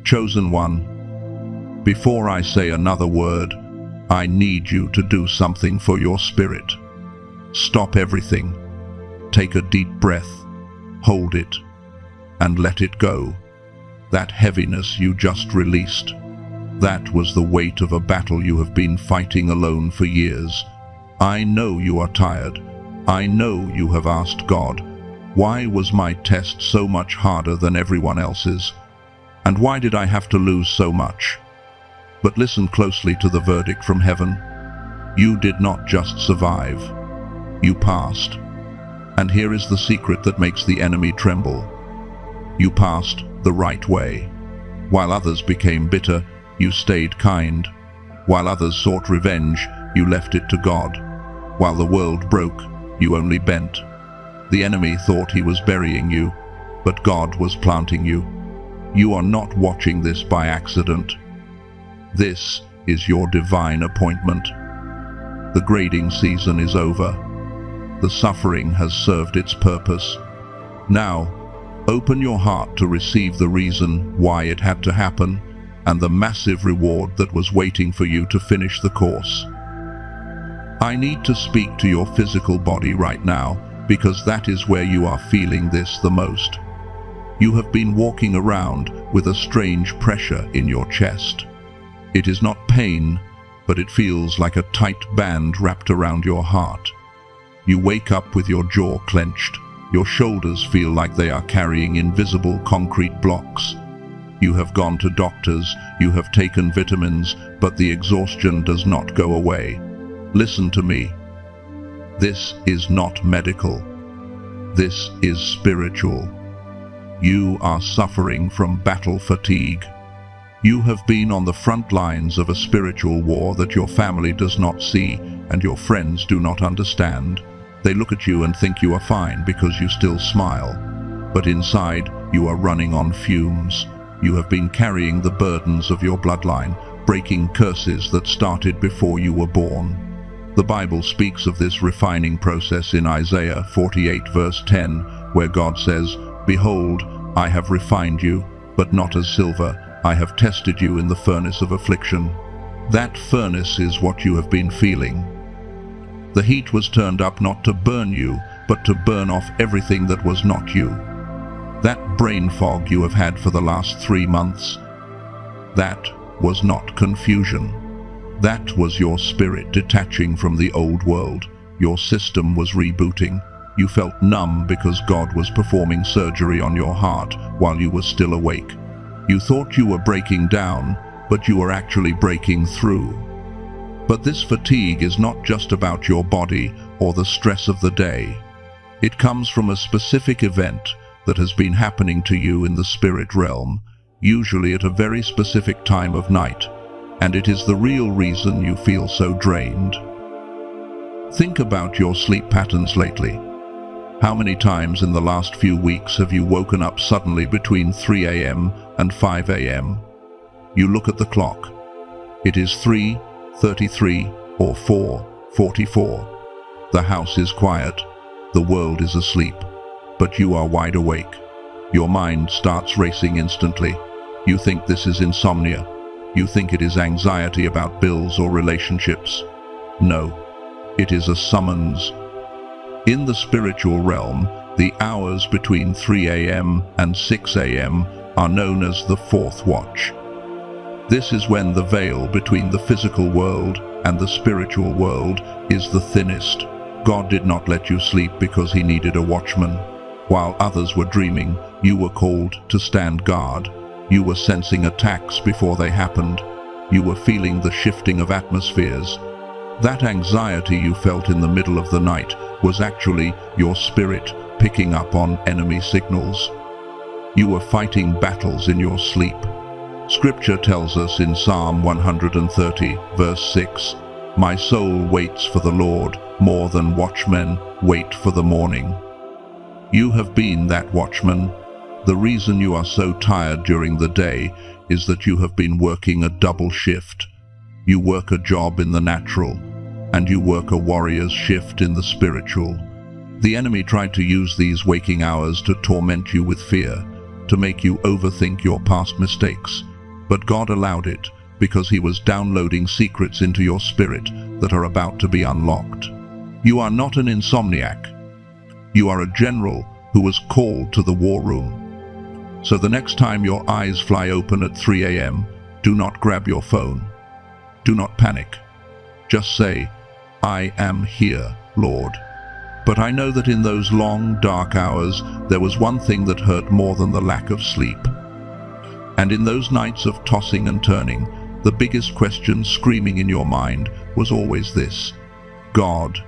Chosen one, before I say another word, I need you to do something for your spirit. Stop everything. Take a deep breath, hold it, and let it go. That heaviness you just released, that was the weight of a battle you have been fighting alone for years. I know you are tired. I know you have asked God, why was my test so much harder than everyone else's? And why did I have to lose so much? But listen closely to the verdict from heaven. You did not just survive. You passed. And here is the secret that makes the enemy tremble. You passed the right way. While others became bitter, you stayed kind. While others sought revenge, you left it to God. While the world broke, you only bent. The enemy thought he was burying you, but God was planting you. You are not watching this by accident. This is your divine appointment. The grading season is over. The suffering has served its purpose. Now, open your heart to receive the reason why it had to happen and the massive reward that was waiting for you to finish the course. I need to speak to your physical body right now because that is where you are feeling this the most. You have been walking around with a strange pressure in your chest. It is not pain, but it feels like a tight band wrapped around your heart. You wake up with your jaw clenched. Your shoulders feel like they are carrying invisible concrete blocks. You have gone to doctors, you have taken vitamins, but the exhaustion does not go away. Listen to me. This is not medical. This is spiritual. You are suffering from battle fatigue. You have been on the front lines of a spiritual war that your family does not see and your friends do not understand. They look at you and think you are fine because you still smile. But inside, you are running on fumes. You have been carrying the burdens of your bloodline, breaking curses that started before you were born. The Bible speaks of this refining process in Isaiah 48 verse 10, where God says, "Behold, I have refined you, but not as silver. I have tested you in the furnace of affliction." That furnace is what you have been feeling. The heat was turned up not to burn you, but to burn off everything that was not you. That brain fog you have had for the last 3 months, that was not confusion. That was your spirit detaching from the old world. Your system was rebooting. You felt numb because God was performing surgery on your heart while you were still awake. You thought you were breaking down, but you were actually breaking through. But this fatigue is not just about your body or the stress of the day. It comes from a specific event that has been happening to you in the spirit realm, usually at a very specific time of night, and it is the real reason you feel so drained. Think about your sleep patterns lately. How many times in the last few weeks have you woken up suddenly between 3 a.m. and 5 a.m.? You look at the clock. It is 3:33 or 4:44. The house is quiet. The world is asleep. But you are wide awake. Your mind starts racing instantly. You think this is insomnia. You think it is anxiety about bills or relationships. No, it is a summons. In the spiritual realm, the hours between 3 a.m. and 6 a.m. are known as the fourth watch. This is when the veil between the physical world and the spiritual world is the thinnest. God did not let you sleep because he needed a watchman. While others were dreaming, you were called to stand guard. You were sensing attacks before they happened. You were feeling the shifting of atmospheres. That anxiety you felt in the middle of the night was actually your spirit picking up on enemy signals. You were fighting battles in your sleep. Scripture tells us in Psalm 130, verse 6, "My soul waits for the Lord more than watchmen wait for the morning." You have been that watchman. The reason you are so tired during the day is that you have been working a double shift. You work a job in the natural, and you work a warrior's shift in the spiritual. The enemy tried to use these waking hours to torment you with fear, to make you overthink your past mistakes, But God allowed it because He was downloading secrets into your spirit that are about to be unlocked. You are not an insomniac. You are a general who was called to the war room. So the next time your eyes fly open at 3 a.m., do not grab your phone. Do not panic. Just say, "I am here, Lord." But I know that in those long, dark hours, there was one thing that hurt more than the lack of sleep. And in those nights of tossing and turning, the biggest question screaming in your mind was always this: God,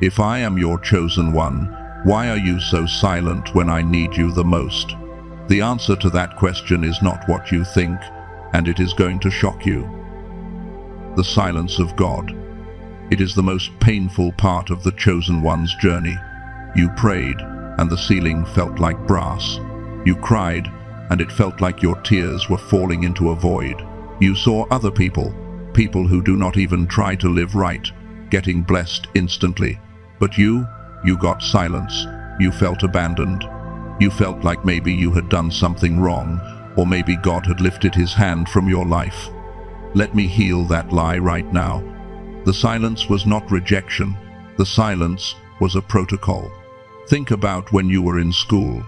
if I am your chosen one, why are you so silent when I need you the most? The answer to that question is not what you think, and it is going to shock you. The silence of God. It is the most painful part of the chosen one's journey. You prayed, and the ceiling felt like brass. You cried, and it felt like your tears were falling into a void. You saw other people who do not even try to live right, getting blessed instantly. But you got silence. You felt abandoned. You felt like maybe you had done something wrong, or maybe God had lifted His hand from your life. Let me heal that lie right now. The silence was not rejection. The silence was a protocol. Think about when you were in school.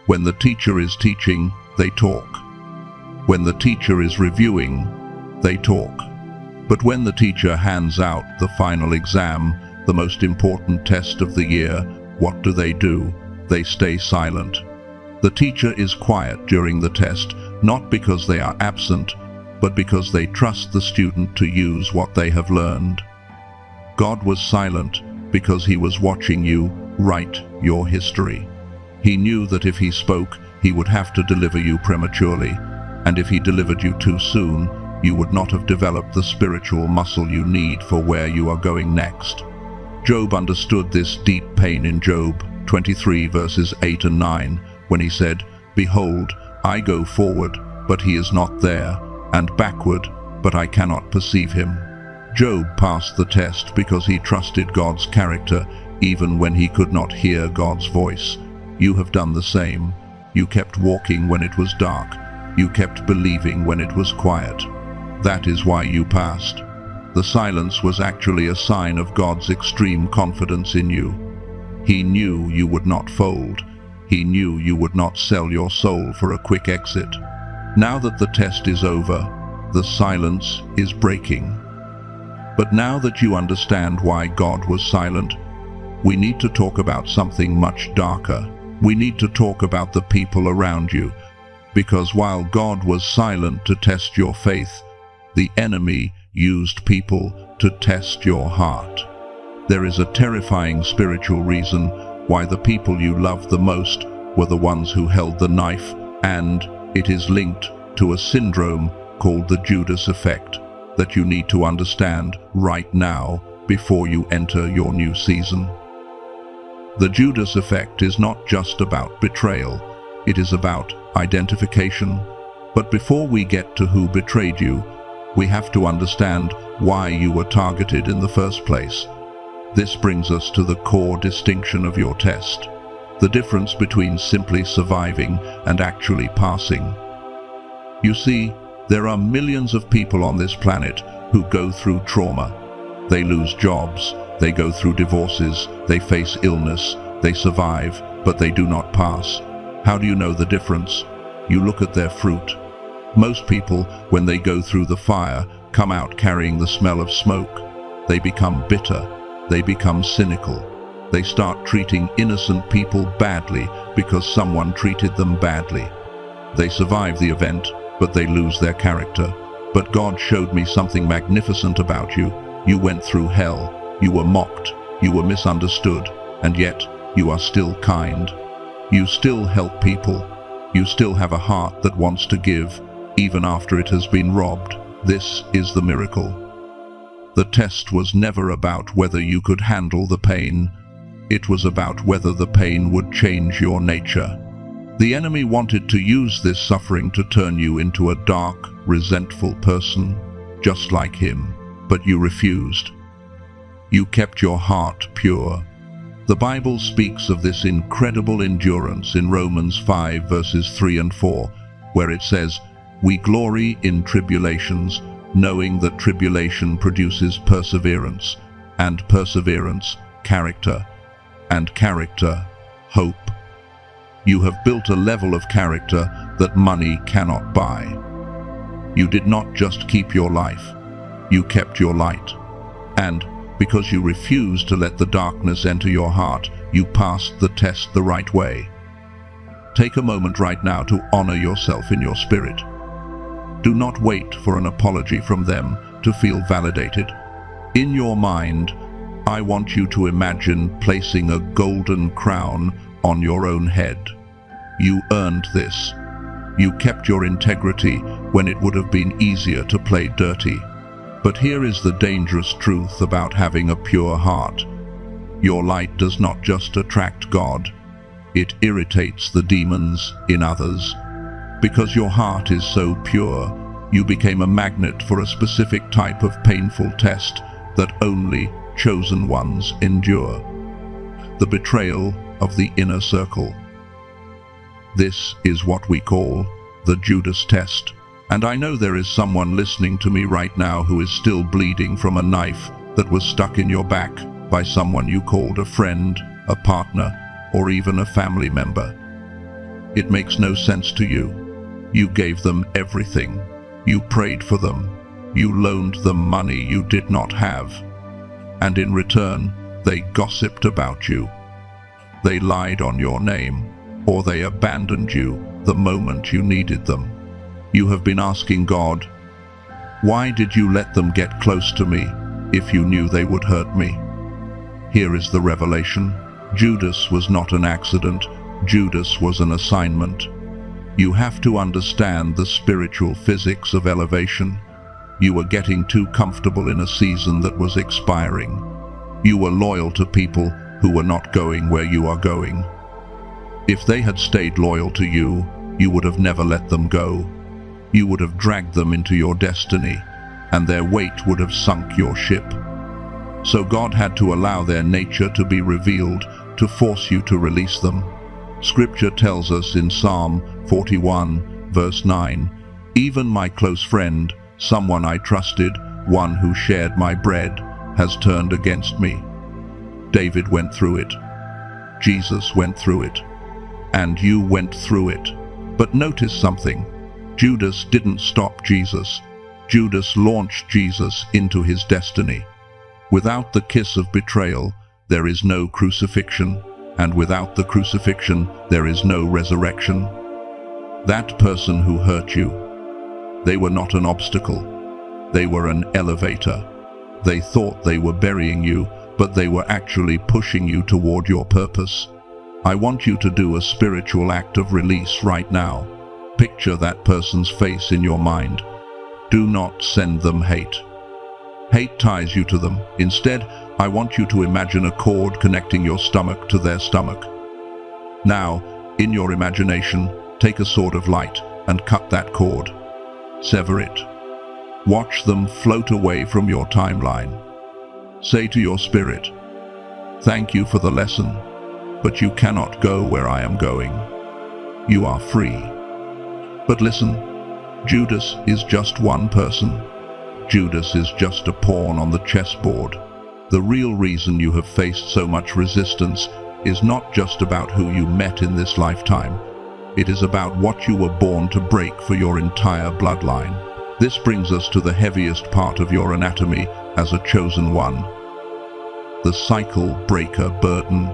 When the teacher is teaching, they talk. When the teacher is reviewing, they talk. But when the teacher hands out the final exam, the most important test of the year, what do? They stay silent. The teacher is quiet during the test, not because they are absent, but because they trust the student to use what they have learned. God was silent because He was watching you write your history. He knew that if He spoke, He would have to deliver you prematurely, and if He delivered you too soon, you would not have developed the spiritual muscle you need for where you are going next. Job understood this deep pain in Job 23 verses 8 and 9, when he said, "Behold, I go forward, but He is not there, and backward, but I cannot perceive Him." Job passed the test because he trusted God's character even when he could not hear God's voice. You have done the same. You kept walking when it was dark. You kept believing when it was quiet. That is why you passed. The silence was actually a sign of God's extreme confidence in you. He knew you would not fold. He knew you would not sell your soul for a quick exit. Now that the test is over, the silence is breaking. But now that you understand why God was silent, we need to talk about something much darker. We need to talk about the people around you, because while God was silent to test your faith, the enemy used people to test your heart. There is a terrifying spiritual reason why the people you loved the most were the ones who held the knife, and it is linked to a syndrome called the Judas effect that you need to understand right now before you enter your new season. The Judas effect is not just about betrayal, it is about identification. But before we get to who betrayed you, we have to understand why you were targeted in the first place. This brings us to the core distinction of your test, the difference between simply surviving and actually passing. You see, there are millions of people on this planet who go through trauma. They lose jobs, they go through divorces, they face illness, they survive, but they do not pass. How do you know the difference? You look at their fruit. Most people, when they go through the fire, come out carrying the smell of smoke. They become bitter. They become cynical. They start treating innocent people badly because someone treated them badly. They survive the event, but they lose their character. But God showed me something magnificent about you. You went through hell. You were mocked. You were misunderstood. And yet, you are still kind. You still help people. You still have a heart that wants to give, even after it has been robbed. This is the miracle. The test was never about whether you could handle the pain. It was about whether the pain would change your nature. The enemy wanted to use this suffering to turn you into a dark, resentful person, just like him, but you refused. You kept your heart pure. The Bible speaks of this incredible endurance in Romans 5 verses 3 and 4, where it says, We glory in tribulations, knowing that tribulation produces perseverance, and perseverance, character, and character, hope. You have built a level of character that money cannot buy. You did not just keep your life, you kept your light. And because you refused to let the darkness enter your heart, you passed the test the right way. Take a moment right now to honor yourself in your spirit. Do not wait for an apology from them to feel validated. In your mind, I want you to imagine placing a golden crown on your own head. You earned this. You kept your integrity when it would have been easier to play dirty. But here is the dangerous truth about having a pure heart. Your light does not just attract God, it irritates the demons in others. Because your heart is so pure, you became a magnet for a specific type of painful test that only chosen ones endure. The betrayal of the inner circle. This is what we call the Judas test. And I know there is someone listening to me right now who is still bleeding from a knife that was stuck in your back by someone you called a friend, a partner, or even a family member. It makes no sense to you. You gave them everything. You prayed for them. You loaned them money you did not have. And in return, they gossiped about you. They lied on your name, or they abandoned you the moment you needed them. You have been asking God, why did you let them get close to me if you knew they would hurt me? Here is the revelation. Judas was not an accident. Judas was an assignment. You have to understand the spiritual physics of elevation. You were getting too comfortable in a season that was expiring. You were loyal to people who were not going where you are going. If they had stayed loyal to you, you would have never let them go. You would have dragged them into your destiny, and their weight would have sunk your ship. So God had to allow their nature to be revealed to force you to release them. Scripture tells us in Psalm 41, verse 9, even my close friend, someone I trusted, one who shared my bread, has turned against me. David went through it. Jesus went through it. And you went through it. But notice something. Judas didn't stop Jesus. Judas launched Jesus into his destiny. Without the kiss of betrayal, there is no crucifixion, and without the crucifixion, there is no resurrection. That person who hurt you, they were not an obstacle. They were an elevator. They thought they were burying you, but they were actually pushing you toward your purpose. I want you to do a spiritual act of release right now. Picture that person's face in your mind. Do not send them hate. Hate ties you to them. Instead, I want you to imagine a cord connecting your stomach to their stomach. Now, in your imagination, take a sword of light and cut that cord. Sever it. Watch them float away from your timeline. Say to your spirit, thank you for the lesson, but you cannot go where I am going. You are free. But listen, Judas is just one person. Judas is just a pawn on the chessboard. The real reason you have faced so much resistance is not just about who you met in this lifetime. It is about what you were born to break for your entire bloodline. This brings us to the heaviest part of your anatomy as a chosen one. The cycle breaker burden.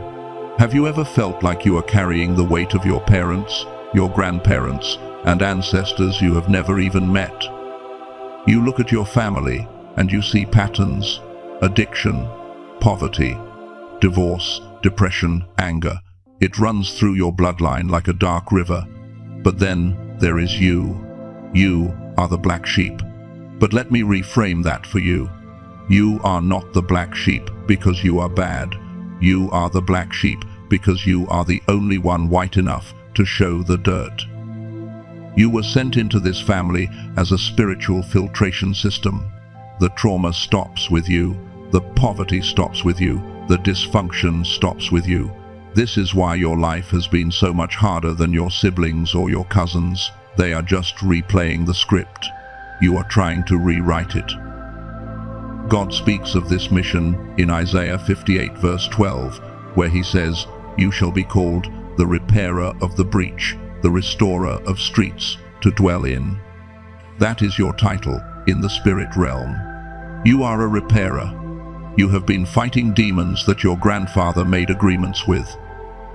Have you ever felt like you are carrying the weight of your parents, your grandparents, and ancestors you have never even met? You look at your family and you see patterns: addiction, poverty, divorce, depression, anger. It runs through your bloodline like a dark river. But then there is you. You are the black sheep. But let me reframe that for you. You are not the black sheep because you are bad. You are the black sheep because you are the only one white enough to show the dirt. You were sent into this family as a spiritual filtration system. The trauma stops with you. The poverty stops with you. The dysfunction stops with you. This is why your life has been so much harder than your siblings or your cousins. They are just replaying the script. You are trying to rewrite it. God speaks of this mission in Isaiah 58 verse 12, where he says, "You shall be called the repairer of the breach, the restorer of streets to dwell in." That is your title in the spirit realm. You are a repairer. You have been fighting demons that your grandfather made agreements with.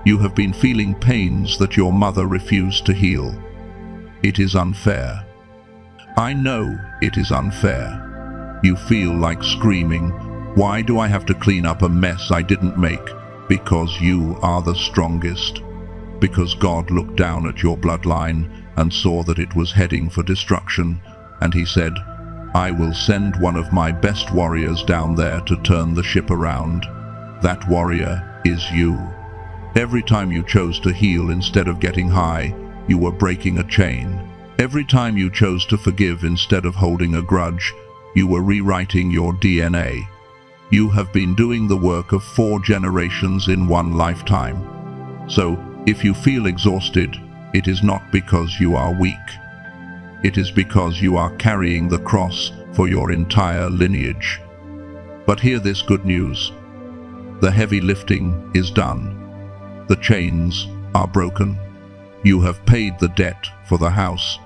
You have been feeling pains that your mother refused to heal. It is unfair. I know it is unfair. You feel like screaming, "Why do I have to clean up a mess I didn't make?" Because you are the strongest. Because God looked down at your bloodline and saw that it was heading for destruction, and he said, "I will send one of my best warriors down there to turn the ship around." That warrior is you. Every time you chose to heal instead of getting high, you were breaking a chain. Every time you chose to forgive instead of holding a grudge, you were rewriting your DNA. You have been doing the work of 4 generations in one lifetime. So, if you feel exhausted, it is not because you are weak. It is because you are carrying the cross for your entire lineage. But hear this good news. The heavy lifting is done. The chains are broken. You have paid the debt for the house.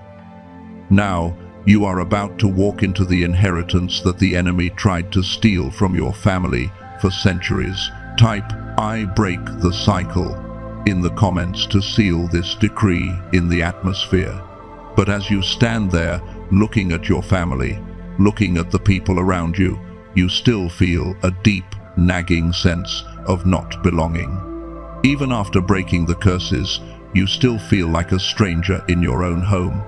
Now, you are about to walk into the inheritance that the enemy tried to steal from your family for centuries. Type, "I break the cycle," in the comments to seal this decree in the atmosphere. But as you stand there, looking at your family, looking at the people around you, you still feel a deep, nagging sense of not belonging. Even after breaking the curses, you still feel like a stranger in your own home.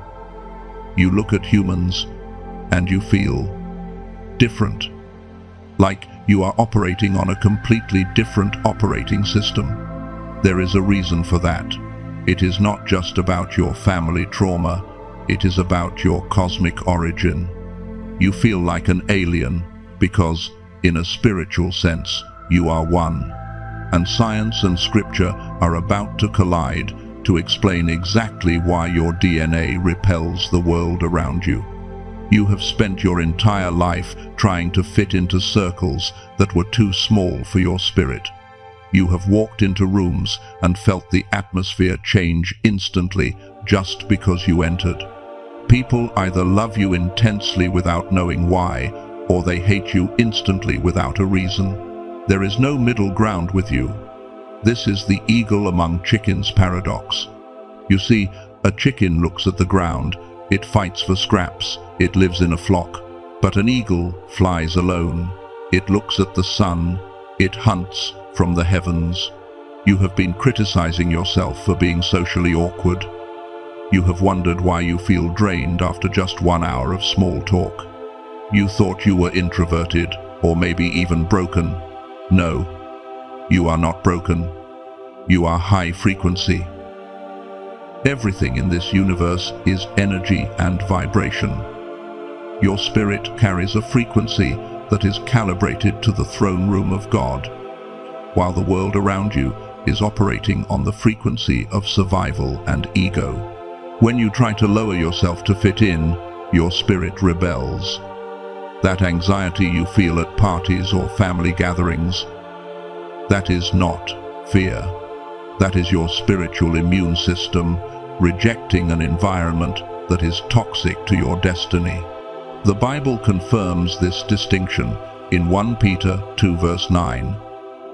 You look at humans, and you feel different. Like you are operating on a completely different operating system. There is a reason for that. It is not just about your family trauma, it is about your cosmic origin. You feel like an alien because, in a spiritual sense, you are one. And science and scripture are about to collide to explain exactly why your DNA repels the world around you. You have spent your entire life trying to fit into circles that were too small for your spirit. You have walked into rooms and felt the atmosphere change instantly just because you entered. People either love you intensely without knowing why, or they hate you instantly without a reason. There is no middle ground with you. This is the eagle among chickens paradox. You see, a chicken looks at the ground, it fights for scraps, it lives in a flock. But an eagle flies alone. It looks at the sun, it hunts from the heavens. You have been criticizing yourself for being socially awkward. You have wondered why you feel drained after just 1 hour of small talk. You thought you were introverted, or maybe even broken. No, you are not broken. You are high frequency. Everything in this universe is energy and vibration. Your spirit carries a frequency that is calibrated to the throne room of God, while the world around you is operating on the frequency of survival and ego. When you try to lower yourself to fit in, your spirit rebels. That anxiety you feel at parties or family gatherings, that is not fear. That is your spiritual immune system rejecting an environment that is toxic to your destiny. The Bible confirms this distinction in 1 Peter 2 verse 9.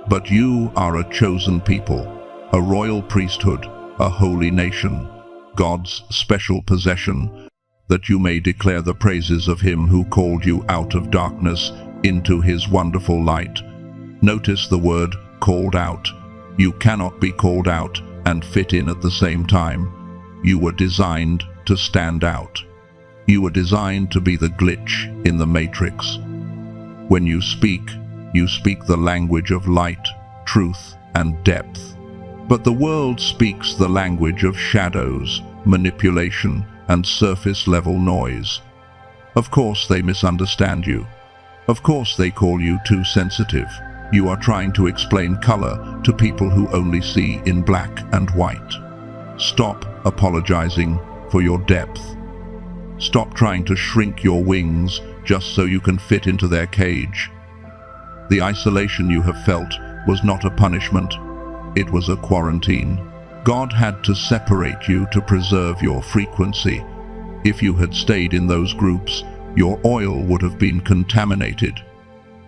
But you are a chosen people, a royal priesthood, a holy nation, God's special possession, that you may declare the praises of him who called you out of darkness into his wonderful light. Notice the word called out. You cannot be called out and fit in at the same time. You were designed to stand out. You were designed to be the glitch in the matrix. When you speak the language of light, truth, and depth. But the world speaks the language of shadows, manipulation, and surface-level noise. Of course they misunderstand you. Of course they call you too sensitive. You are trying to explain color to people who only see in black and white. Stop apologizing for your depth. Stop trying to shrink your wings just so you can fit into their cage. The isolation you have felt was not a punishment, it was a quarantine. God had to separate you to preserve your frequency. If you had stayed in those groups, your oil would have been contaminated.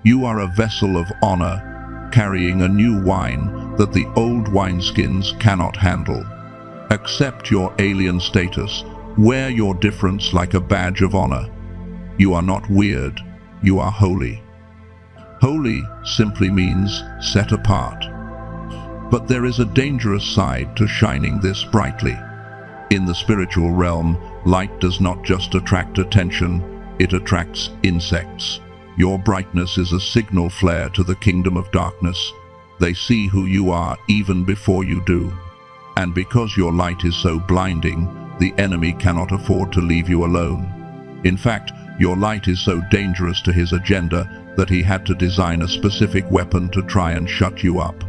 You are a vessel of honor, carrying a new wine that the old wineskins cannot handle. Accept your alien status. Wear your difference like a badge of honor. You are not weird, you are holy. Holy simply means set apart. But there is a dangerous side to shining this brightly. In the spiritual realm, light does not just attract attention, it attracts insects. Your brightness is a signal flare to the kingdom of darkness. They see who you are even before you do. And because your light is so blinding, the enemy cannot afford to leave you alone. In fact, your light is so dangerous to his agenda that he had to design a specific weapon to try and shut you up.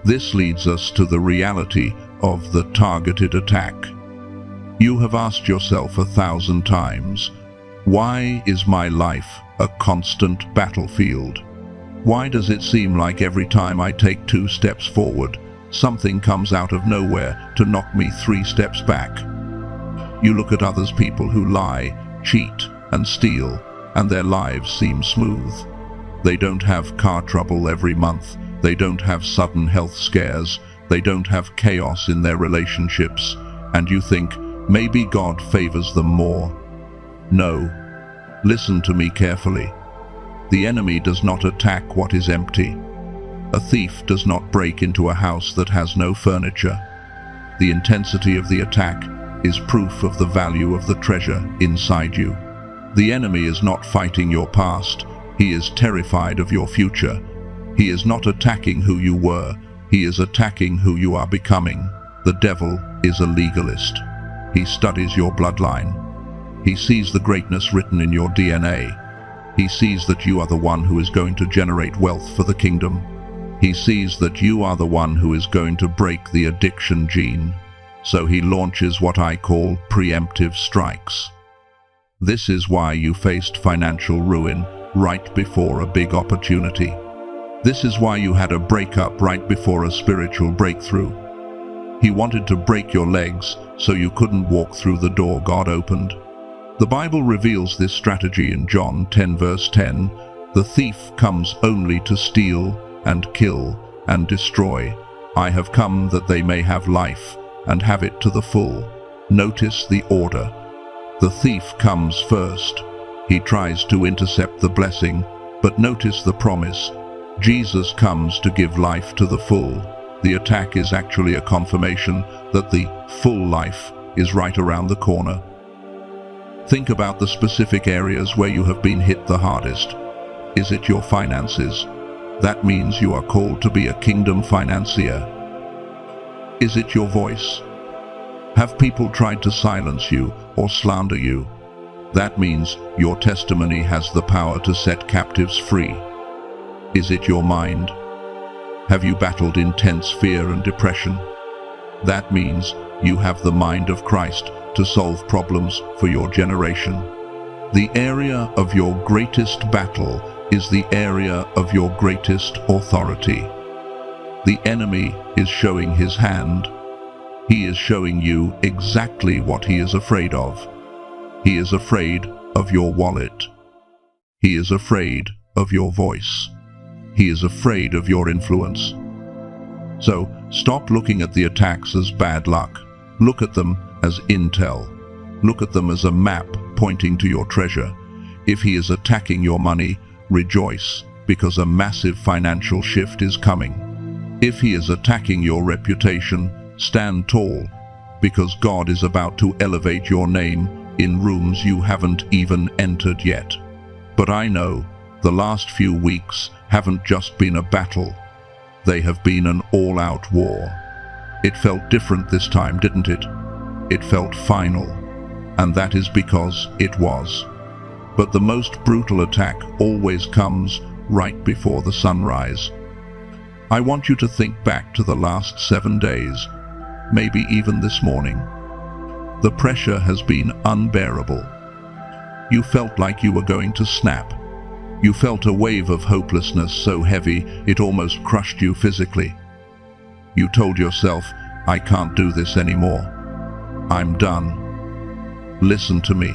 This leads us to the reality of the targeted attack. You have asked yourself 1,000 times, why is my life a constant battlefield? Why does it seem like every time I take 2 steps forward, something comes out of nowhere to knock me 3 steps back? You look at others people who lie, cheat, and steal, and their lives seem smooth. They don't have car trouble every month. They don't have sudden health scares. They don't have chaos in their relationships. And you think, maybe God favors them more. No. Listen to me carefully. The enemy does not attack what is empty. A thief does not break into a house that has no furniture. The intensity of the attack is proof of the value of the treasure inside you. The enemy is not fighting your past. He is terrified of your future. He is not attacking who you were. He is attacking who you are becoming. The devil is a legalist. He studies your bloodline. He sees the greatness written in your DNA. He sees that you are the one who is going to generate wealth for the kingdom. He sees that you are the one who is going to break the addiction gene. So he launches what I call preemptive strikes. This is why you faced financial ruin right before a big opportunity. This is why you had a breakup right before a spiritual breakthrough. He wanted to break your legs so you couldn't walk through the door God opened. The Bible reveals this strategy in John 10 verse 10. The thief comes only to steal and kill and destroy. I have come that they may have life and have it to the full. Notice the order. The thief comes first. He tries to intercept the blessing, but notice the promise. Jesus comes to give life to the full. The attack is actually a confirmation that the full life is right around the corner. Think about the specific areas where you have been hit the hardest. Is it your finances? That means you are called to be a kingdom financier. Is it your voice? Have people tried to silence you or slander you? That means your testimony has the power to set captives free. Is it your mind? Have you battled intense fear and depression? That means you have the mind of Christ to solve problems for your generation. The area of your greatest battle is the area of your greatest authority. The enemy is showing his hand. He is showing you exactly what he is afraid of. He is afraid of your wallet. He is afraid of your voice. He is afraid of your influence. So stop looking at the attacks as bad luck. Look at them as intel. Look at them as a map pointing to your treasure. If he is attacking your money, rejoice, because a massive financial shift is coming. If he is attacking your reputation, stand tall, because God is about to elevate your name in rooms you haven't even entered yet. But I know the last few weeks haven't just been a battle. They have been an all-out war. It felt different this time, didn't it? It felt final, and that is because it was. But the most brutal attack always comes right before the sunrise. I want you to think back to the last 7 days, maybe even this morning. The pressure has been unbearable. You felt like you were going to snap. You felt a wave of hopelessness so heavy it almost crushed you physically. You told yourself, I can't do this anymore. I'm done. Listen to me.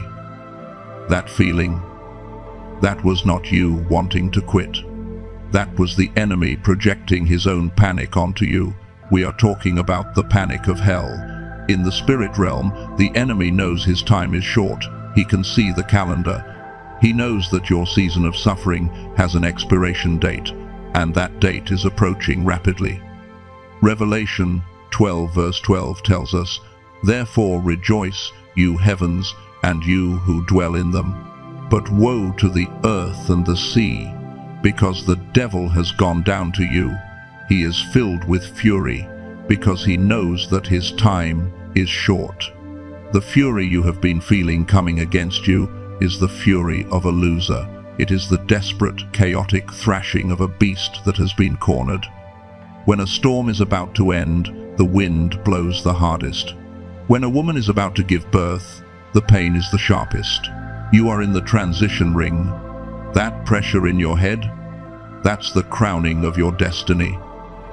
That feeling, that was not you wanting to quit. That was the enemy projecting his own panic onto you. We are talking about the panic of hell. In the spirit realm, the enemy knows his time is short. He can see the calendar. He knows that your season of suffering has an expiration date, and that date is approaching rapidly. Revelation 12 verse 12 tells us, Therefore rejoice, you heavens, and you who dwell in them. But woe to the earth and the sea, because the devil has gone down to you. He is filled with fury, because he knows that his time is short. The fury you have been feeling coming against you is the fury of a loser. It is the desperate, chaotic thrashing of a beast that has been cornered. When a storm is about to end, the wind blows the hardest. When a woman is about to give birth, the pain is the sharpest. You are in the transition ring. That pressure in your head, that's the crowning of your destiny.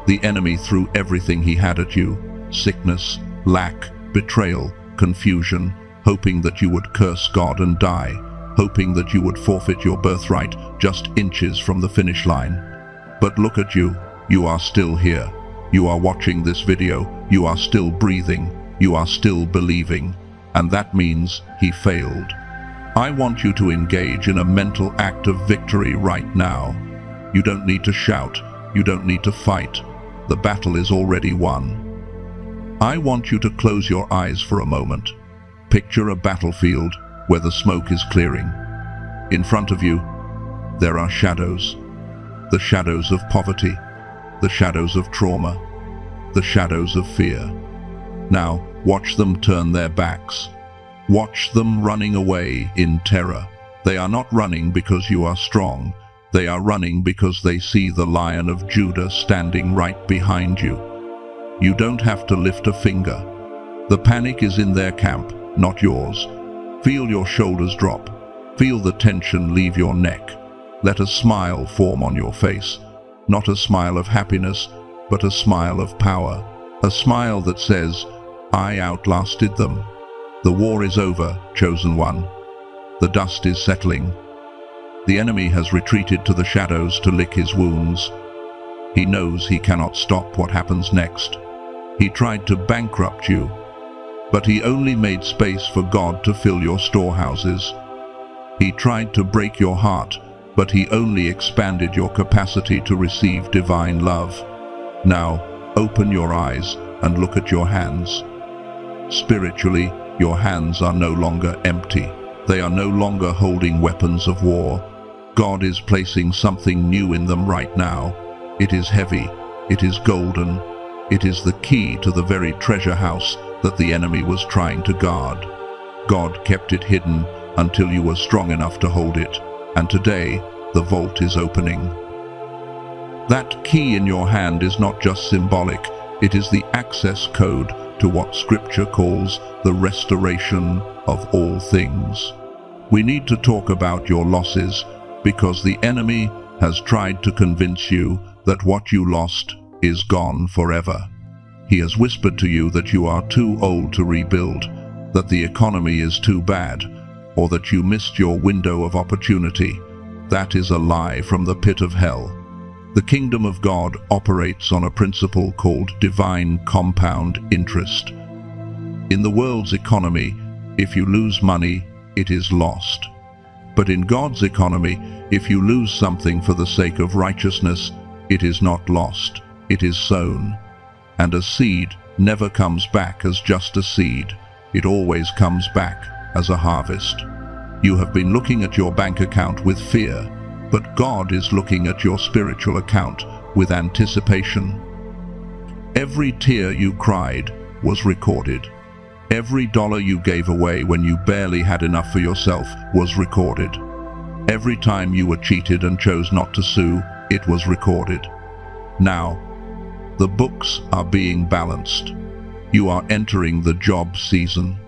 The enemy threw everything he had at you: sickness, lack, betrayal, confusion, hoping that you would curse God and die, hoping that you would forfeit your birthright just inches from the finish line. But look at you. You are still here. You are watching this video. You are still breathing. You are still believing. And that means he failed. I want you to engage in a mental act of victory right now. You don't need to shout. You don't need to fight. The battle is already won. I want you to close your eyes for a moment. Picture a battlefield where the smoke is clearing. In front of you, there are shadows. The shadows of poverty, the shadows of trauma, the shadows of fear. Now, watch them turn their backs. Watch them running away in terror. They are not running because you are strong. They are running because they see the Lion of Judah standing right behind you. You don't have to lift a finger. The panic is in their camp, not yours. Feel your shoulders drop. Feel the tension leave your neck. Let a smile form on your face. Not a smile of happiness, but a smile of power. A smile that says, I outlasted them. The war is over, chosen one. The dust is settling. The enemy has retreated to the shadows to lick his wounds. He knows he cannot stop what happens next. He tried to bankrupt you, but he only made space for God to fill your storehouses. He tried to break your heart, but he only expanded your capacity to receive divine love. Now, open your eyes and look at your hands. Spiritually, your hands are no longer empty. They are no longer holding weapons of war. God is placing something new in them right now. It is heavy. It is golden. It is the key to the very treasure house that the enemy was trying to guard. God kept it hidden until you were strong enough to hold it, and today the vault is opening. That key in your hand is not just symbolic, it is the access code to what Scripture calls the restoration of all things. We need to talk about your losses, because the enemy has tried to convince you that what you lost is gone forever. He has whispered to you that you are too old to rebuild, that the economy is too bad, or that you missed your window of opportunity. That is a lie from the pit of hell. The kingdom of God operates on a principle called divine compound interest. In the world's economy, if you lose money, it is lost. But in God's economy, if you lose something for the sake of righteousness, it is not lost, it is sown. And a seed never comes back as just a seed. It always comes back as a harvest. You have been looking at your bank account with fear, but God is looking at your spiritual account with anticipation. Every tear you cried was recorded. Every dollar you gave away when you barely had enough for yourself was recorded. Every time you were cheated and chose not to sue, it was recorded. Now, the books are being balanced. You are entering the job season.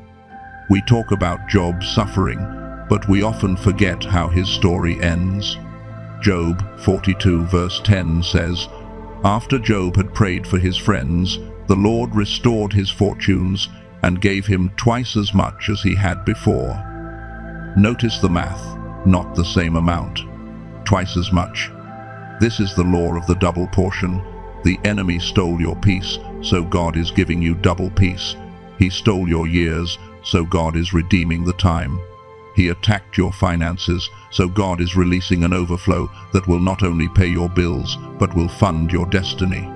We talk about Job's suffering, but we often forget how his story ends. Job 42 verse 10 says, "After Job had prayed for his friends, the Lord restored his fortunes and gave him twice as much as he had before." Notice the math, not the same amount. Twice as much. This is the law of the double portion. The enemy stole your peace, so God is giving you double peace. He stole your years, so God is redeeming the time. He attacked your finances, so God is releasing an overflow that will not only pay your bills, but will fund your destiny.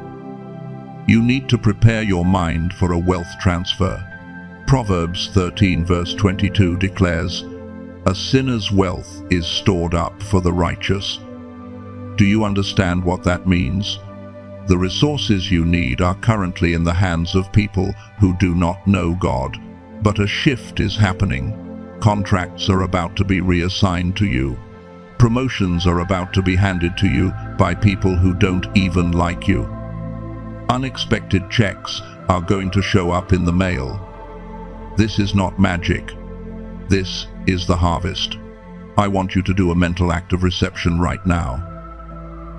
You need to prepare your mind for a wealth transfer. Proverbs 13 verse 22 declares, "A sinner's wealth is stored up for the righteous." Do you understand what that means? The resources you need are currently in the hands of people who do not know God, but a shift is happening. Contracts are about to be reassigned to you. Promotions are about to be handed to you by people who don't even like you. Unexpected checks are going to show up in the mail. This is not magic. This is the harvest. I want you to do a mental act of reception right now.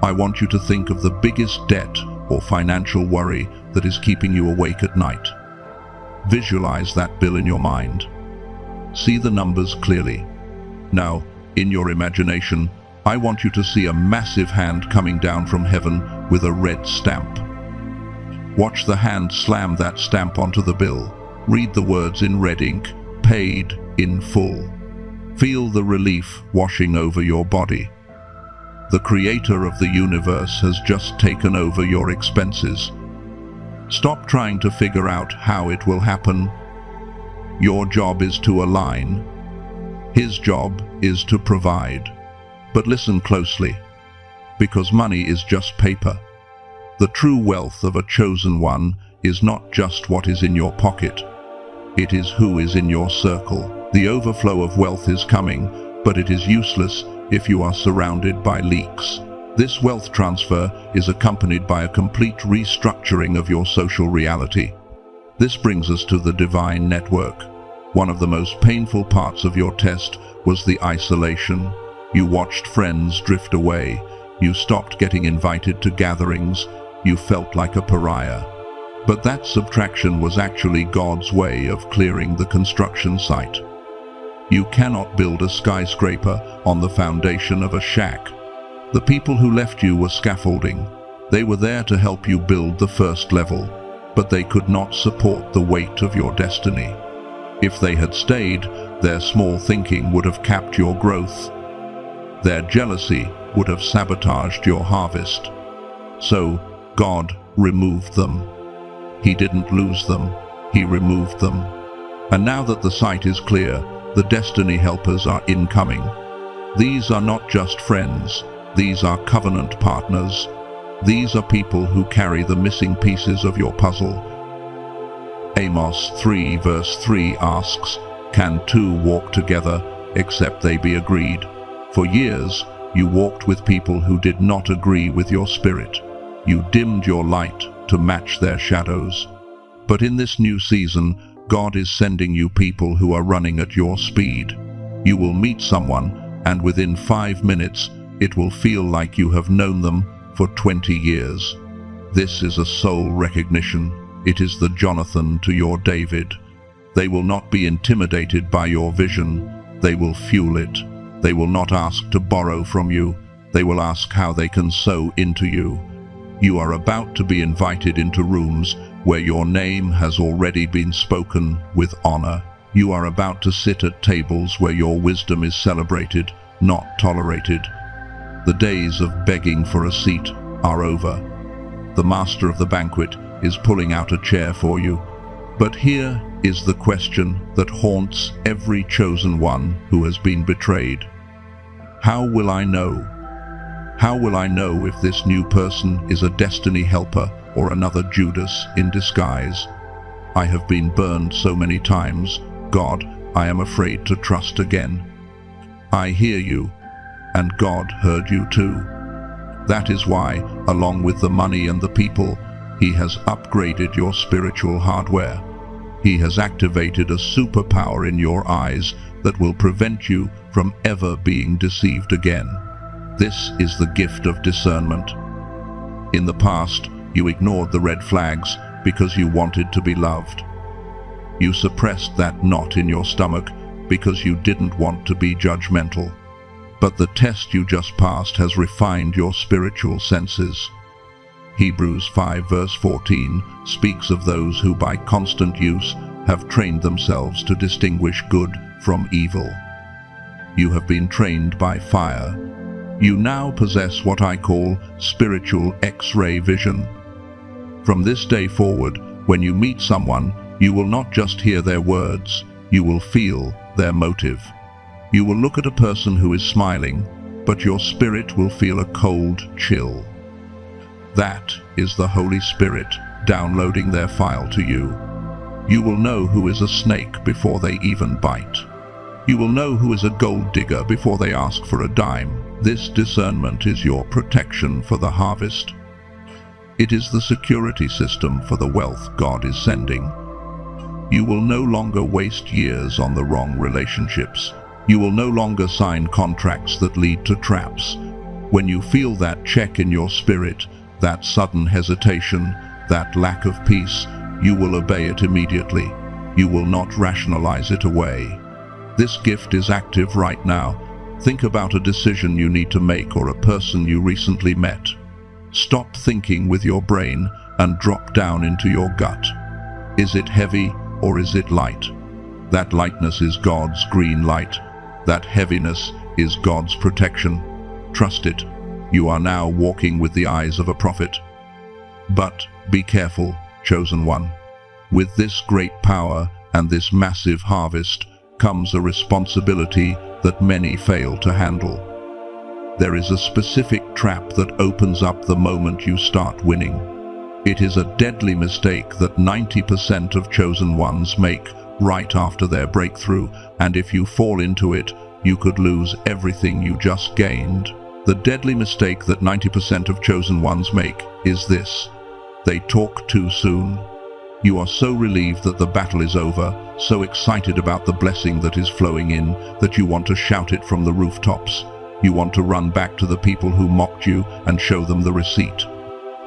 I want you to think of the biggest debt or financial worry that is keeping you awake at night. Visualize that bill in your mind. See the numbers clearly. Now, in your imagination, I want you to see a massive hand coming down from heaven with a red stamp. Watch the hand slam that stamp onto the bill. Read the words in red ink, "Paid in full." Feel the relief washing over your body. The Creator of the universe has just taken over your expenses. Stop trying to figure out how it will happen. Your job is to align. His job is to provide. But listen closely, because money is just paper. The true wealth of a chosen one is not just what is in your pocket. It is who is in your circle. The overflow of wealth is coming, but it is useless if you are surrounded by leaks. This wealth transfer is accompanied by a complete restructuring of your social reality. This brings us to the divine network. One of the most painful parts of your test was the isolation. You watched friends drift away. You stopped getting invited to gatherings. You felt like a pariah. But that subtraction was actually God's way of clearing the construction site. You cannot build a skyscraper on the foundation of a shack. The people who left you were scaffolding. They were there to help you build the first level, but they could not support the weight of your destiny. If they had stayed, their small thinking would have capped your growth. Their jealousy would have sabotaged your harvest. So God removed them. He didn't lose them, He removed them. And now that the site is clear, the destiny helpers are incoming. These are not just friends, these are covenant partners. These are people who carry the missing pieces of your puzzle. Amos 3 verse 3 asks, "Can two walk together except they be agreed?" For years, you walked with people who did not agree with your spirit. You dimmed your light to match their shadows. But in this new season, God is sending you people who are running at your speed. You will meet someone, and within 5 minutes, it will feel like you have known them for 20 years. This is a soul recognition. It is the Jonathan to your David. They will not be intimidated by your vision. They will fuel it. They will not ask to borrow from you. They will ask how they can sow into you. You are about to be invited into rooms where your name has already been spoken with honor. You are about to sit at tables where your wisdom is celebrated, not tolerated. The days of begging for a seat are over. The master of the banquet is pulling out a chair for you. But here is the question that haunts every chosen one who has been betrayed. How will I know? How will I know if this new person is a destiny helper or another Judas in disguise? I have been burned so many times. God, I am afraid to trust again. I hear you, and God heard you too. That is why, along with the money and the people, He has upgraded your spiritual hardware. He has activated a superpower in your eyes that will prevent you from ever being deceived again. This is the gift of discernment. In the past, you ignored the red flags because you wanted to be loved. You suppressed that knot in your stomach because you didn't want to be judgmental. But the test you just passed has refined your spiritual senses. Hebrews 5 verse 14 speaks of those who by constant use have trained themselves to distinguish good from evil. You have been trained by fire. You now possess what I call spiritual X-ray vision. From this day forward, when you meet someone, you will not just hear their words, you will feel their motive. You will look at a person who is smiling, but your spirit will feel a cold chill. That is the Holy Spirit downloading their file to you. You will know who is a snake before they even bite. You will know who is a gold digger before they ask for a dime. This discernment is your protection for the harvest. It is the security system for the wealth God is sending. You will no longer waste years on the wrong relationships. You will no longer sign contracts that lead to traps. When you feel that check in your spirit, that sudden hesitation, that lack of peace, you will obey it immediately. You will not rationalize it away. This gift is active right now. Think about a decision you need to make or a person you recently met. Stop thinking with your brain and drop down into your gut. Is it heavy or is it light? That lightness is God's green light. That heaviness is God's protection. Trust it. You are now walking with the eyes of a prophet. But be careful, chosen one. With this great power and this massive harvest comes a responsibility that many fail to handle. There is a specific trap that opens up the moment you start winning. It is a deadly mistake that 90% of chosen ones make right after their breakthrough, and if you fall into it, you could lose everything you just gained. The deadly mistake that 90% of chosen ones make is this: they talk too soon. You are so relieved that the battle is over, so excited about the blessing that is flowing in, that you want to shout it from the rooftops. You want to run back to the people who mocked you and show them the receipt.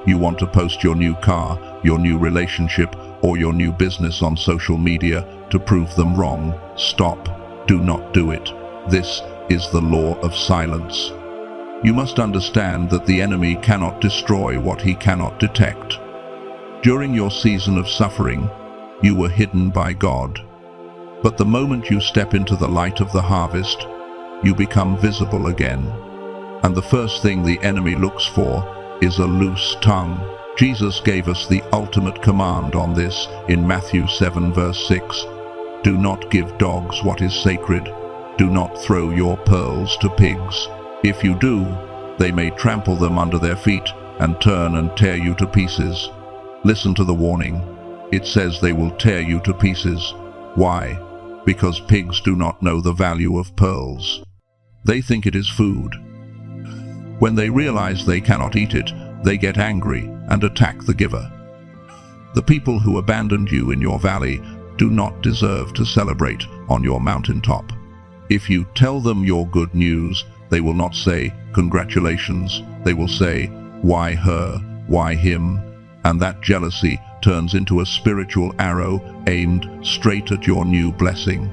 You want to post your new car, your new relationship, or your new business on social media to prove them wrong. Stop. Do not do it. This is the law of silence. You must understand that the enemy cannot destroy what he cannot detect. During your season of suffering, you were hidden by God. But the moment you step into the light of the harvest, you become visible again. And the first thing the enemy looks for is a loose tongue. Jesus gave us the ultimate command on this in Matthew 7 verse 6. Do not give dogs what is sacred. Do not throw your pearls to pigs. If you do, they may trample them under their feet and turn and tear you to pieces. Listen to the warning. It says they will tear you to pieces. Why? Because pigs do not know the value of pearls. They think it is food. When they realize they cannot eat it, they get angry and attack the giver. The people who abandoned you in your valley do not deserve to celebrate on your mountaintop. If you tell them your good news, they will not say, "Congratulations." They will say, "Why her? Why him?" And that jealousy turns into a spiritual arrow aimed straight at your new blessing.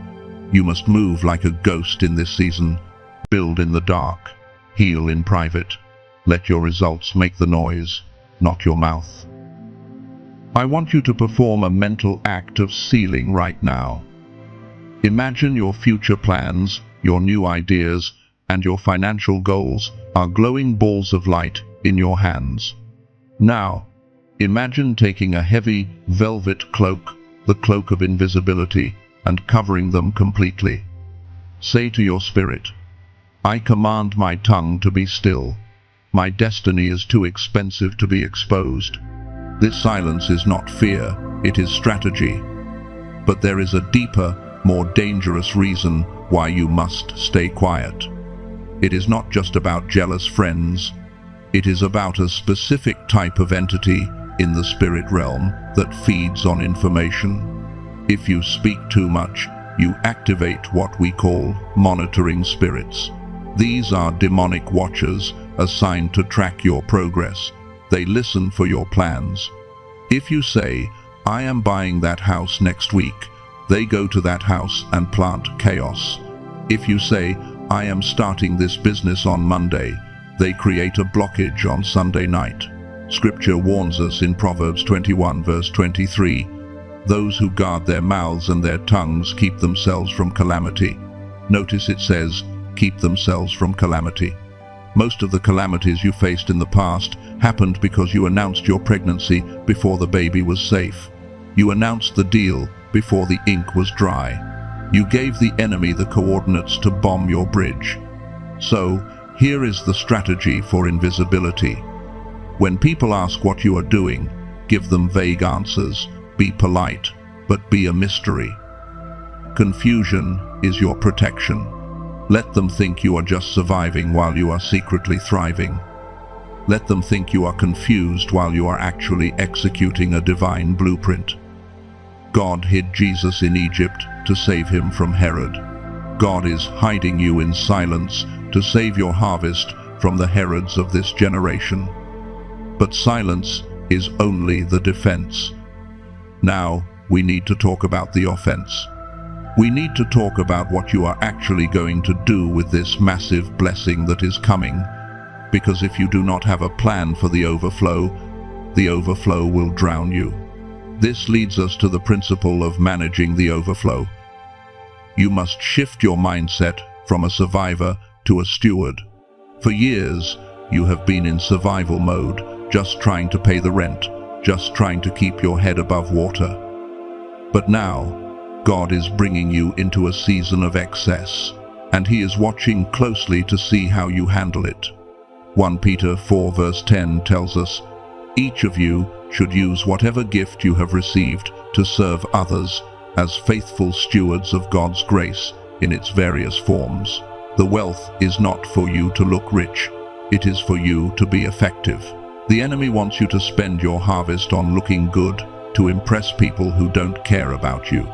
You must move like a ghost in this season. Build in the dark. Heal in private. Let your results make the noise, not your mouth. I want you to perform a mental act of sealing right now. Imagine your future plans, your new ideas, and your financial goals are glowing balls of light in your hands. Now, imagine taking a heavy velvet cloak, the cloak of invisibility, and covering them completely. Say to your spirit, "I command my tongue to be still. My destiny is too expensive to be exposed." This silence is not fear, it is strategy. But there is a deeper, more dangerous reason why you must stay quiet. It is not just about jealous friends. It is about a specific type of entity in the spirit realm that feeds on information. If you speak too much, you activate what we call monitoring spirits. These are demonic watchers assigned to track your progress. They listen for your plans. If you say, "I am buying that house next week," they go to that house and plant chaos. If you say, "I am starting this business on Monday," they create a blockage on Sunday night. Scripture warns us in Proverbs 21 verse 23, "Those who guard their mouths and their tongues keep themselves from calamity." Notice it says, keep themselves from calamity. Most of the calamities you faced in the past happened because you announced your pregnancy before the baby was safe. You announced the deal before the ink was dry. You gave the enemy the coordinates to bomb your bridge. So, here is the strategy for invisibility. When people ask what you are doing, give them vague answers. Be polite, but be a mystery. Confusion is your protection. Let them think you are just surviving while you are secretly thriving. Let them think you are confused while you are actually executing a divine blueprint. God hid Jesus in Egypt to save him from Herod. God is hiding you in silence to save your harvest from the Herods of this generation. But silence is only the defense. Now, we need to talk about the offense. We need to talk about what you are actually going to do with this massive blessing that is coming, because if you do not have a plan for the overflow will drown you. This leads us to the principle of managing the overflow. You must shift your mindset from a survivor to a steward. For years, you have been in survival mode, just trying to pay the rent, just trying to keep your head above water. But now, God is bringing you into a season of excess, and He is watching closely to see how you handle it. 1 Peter 4 verse 10 tells us, "Each of you should use whatever gift you have received to serve others as faithful stewards of God's grace in its various forms." The wealth is not for you to look rich, it is for you to be effective. The enemy wants you to spend your harvest on looking good, to impress people who don't care about you.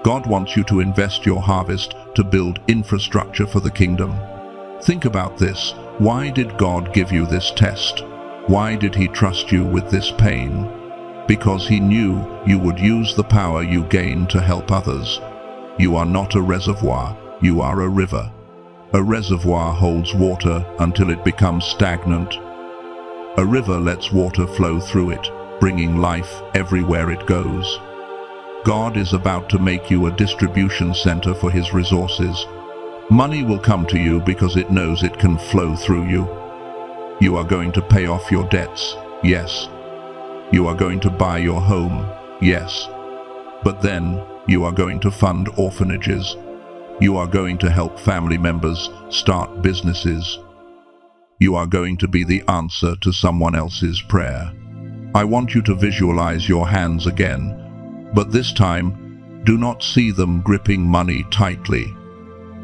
God wants you to invest your harvest to build infrastructure for the kingdom. Think about this. Why did God give you this test? Why did He trust you with this pain? Because He knew you would use the power you gain to help others. You are not a reservoir, you are a river. A reservoir holds water until it becomes stagnant. A river lets water flow through it, bringing life everywhere it goes. God is about to make you a distribution center for His resources. Money will come to you because it knows it can flow through you. You are going to pay off your debts, yes. You are going to buy your home, yes. But then, you are going to fund orphanages. You are going to help family members start businesses. You are going to be the answer to someone else's prayer. I want you to visualize your hands again. But this time, do not see them gripping money tightly.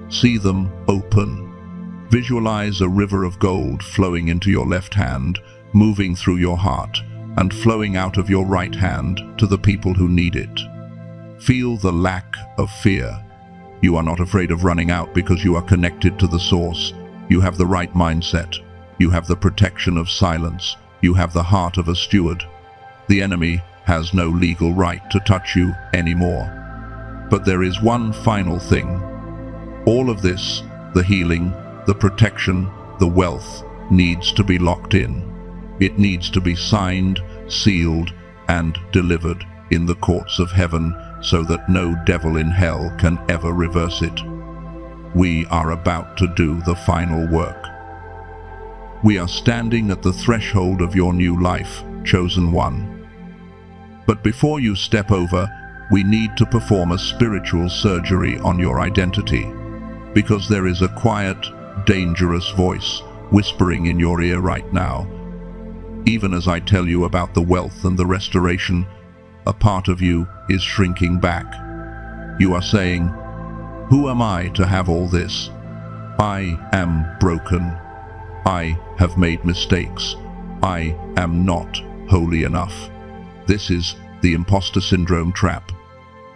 See them open. Visualize a river of gold flowing into your left hand, moving through your heart, and flowing out of your right hand to the people who need it. Feel the lack of fear. You are not afraid of running out because you are connected to the source. You have the right mindset. You have the protection of silence. You have the heart of a steward. The enemy has no legal right to touch you anymore. But there is one final thing. All of this, the healing, the protection, the wealth, needs to be locked in. It needs to be signed, sealed, and delivered in the courts of heaven so that no devil in hell can ever reverse it. We are about to do the final work. We are standing at the threshold of your new life, chosen one. But before you step over, we need to perform a spiritual surgery on your identity, because there is a quiet, dangerous voice whispering in your ear right now. Even as I tell you about the wealth and the restoration, a part of you is shrinking back. You are saying, "Who am I to have all this? I am broken. I have made mistakes. I am not holy enough." This is the imposter syndrome trap.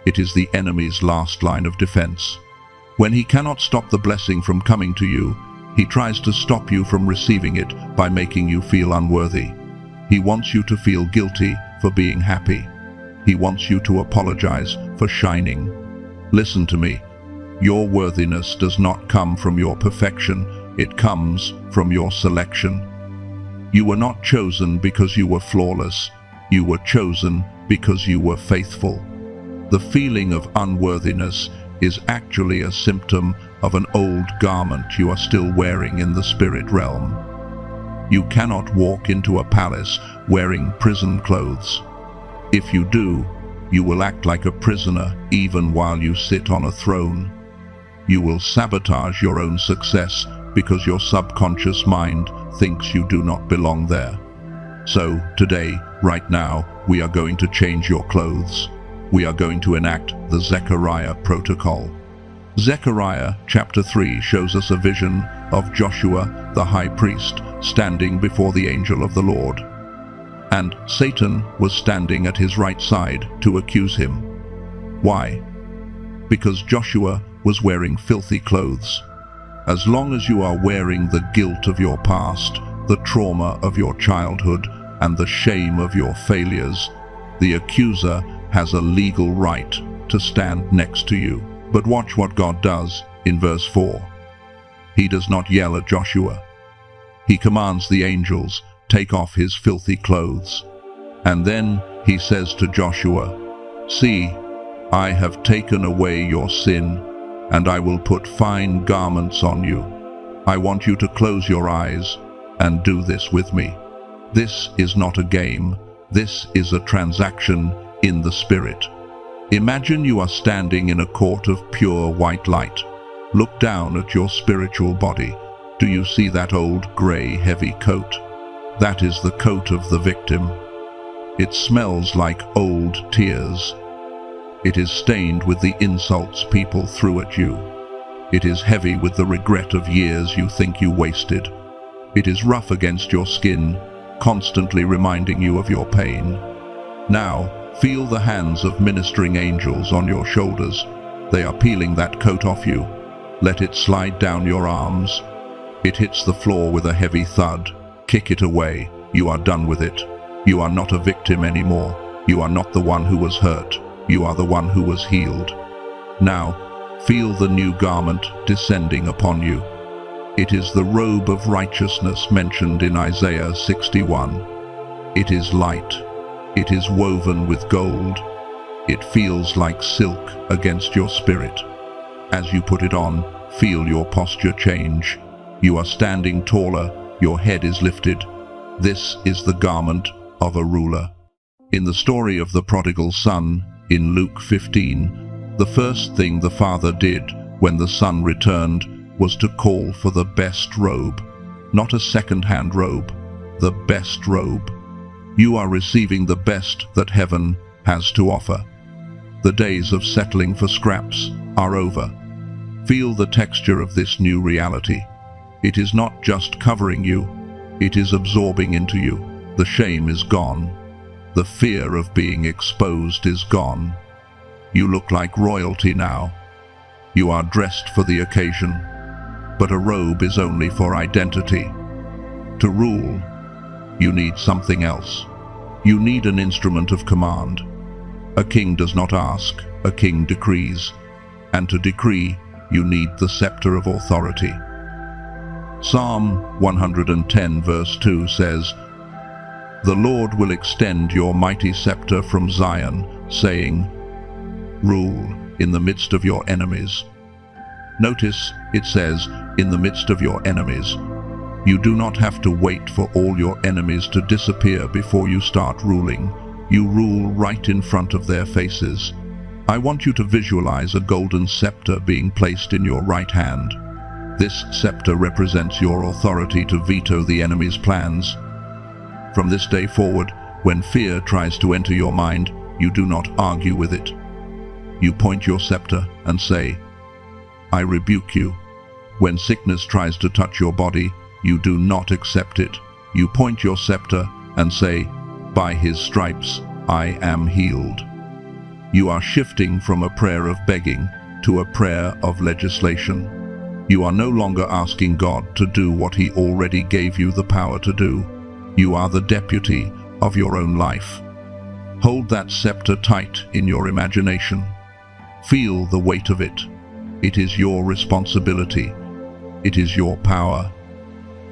It is the enemy's last line of defense. When he cannot stop the blessing from coming to you, he tries to stop you from receiving it by making you feel unworthy. He wants you to feel guilty for being happy. He wants you to apologize for shining. Listen to me. Your worthiness does not come from your perfection. It comes from your selection. You were not chosen because you were flawless. You were chosen because you were faithful. The feeling of unworthiness is actually a symptom of an old garment you are still wearing in the spirit realm. You cannot walk into a palace wearing prison clothes. If you do, you will act like a prisoner even while you sit on a throne. You will sabotage your own success because your subconscious mind thinks you do not belong there. So today, right now, we are going to change your clothes. We are going to enact the Zechariah protocol. Zechariah chapter 3 shows us a vision of Joshua the high priest standing before the angel of the Lord. And Satan was standing at his right side to accuse him. Why? Because Joshua was wearing filthy clothes. As long as you are wearing the guilt of your past, the trauma of your childhood, and the shame of your failures, the accuser has a legal right to stand next to you. But watch what God does in verse 4. He does not yell at Joshua. He commands the angels, take off his filthy clothes. And then he says to Joshua, see, I have taken away your sin, and I will put fine garments on you. I want you to close your eyes and do this with me. This is not a game. This is a transaction in the Spirit. Imagine you are standing in a court of pure white light. Look down at your spiritual body. Do you see that old gray heavy coat? That is the coat of the victim. It smells like old tears. It is stained with the insults people threw at you. It is heavy with the regret of years you think you wasted. It is rough against your skin, constantly reminding you of your pain. Now, feel the hands of ministering angels on your shoulders. They are peeling that coat off you. Let it slide down your arms. It hits the floor with a heavy thud. Kick it away. You are done with it. You are not a victim anymore. You are not the one who was hurt. You are the one who was healed. Now, feel the new garment descending upon you. It is the robe of righteousness mentioned in Isaiah 61. It is light. It is woven with gold. It feels like silk against your spirit. As you put it on, feel your posture change. You are standing taller. Your head is lifted. This is the garment of a ruler. In the story of the prodigal son, in Luke 15, the first thing the father did when the son returned was to call for the best robe. Not a second-hand robe, the best robe. You are receiving the best that heaven has to offer. The days of settling for scraps are over. Feel the texture of this new reality. It is not just covering you, it is absorbing into you. The shame is gone. The fear of being exposed is gone. You look like royalty now. You are dressed for the occasion, but a robe is only for identity. To rule, you need something else. You need an instrument of command. A king does not ask, a king decrees. And to decree, you need the scepter of authority. Psalm 110 verse 2 says, the Lord will extend your mighty scepter from Zion, saying, rule in the midst of your enemies. Notice it says, in the midst of your enemies. You do not have to wait for all your enemies to disappear before you start ruling. You rule right in front of their faces. I want you to visualize a golden scepter being placed in your right hand. This scepter represents your authority to veto the enemy's plans. From this day forward, when fear tries to enter your mind, you do not argue with it. You point your scepter and say, I rebuke you. When sickness tries to touch your body, you do not accept it. You point your scepter and say, by his stripes I am healed. You are shifting from a prayer of begging to a prayer of legislation. You are no longer asking God to do what He already gave you the power to do. You are the deputy of your own life. Hold that scepter tight in your imagination. Feel the weight of it. It is your responsibility. It is your power.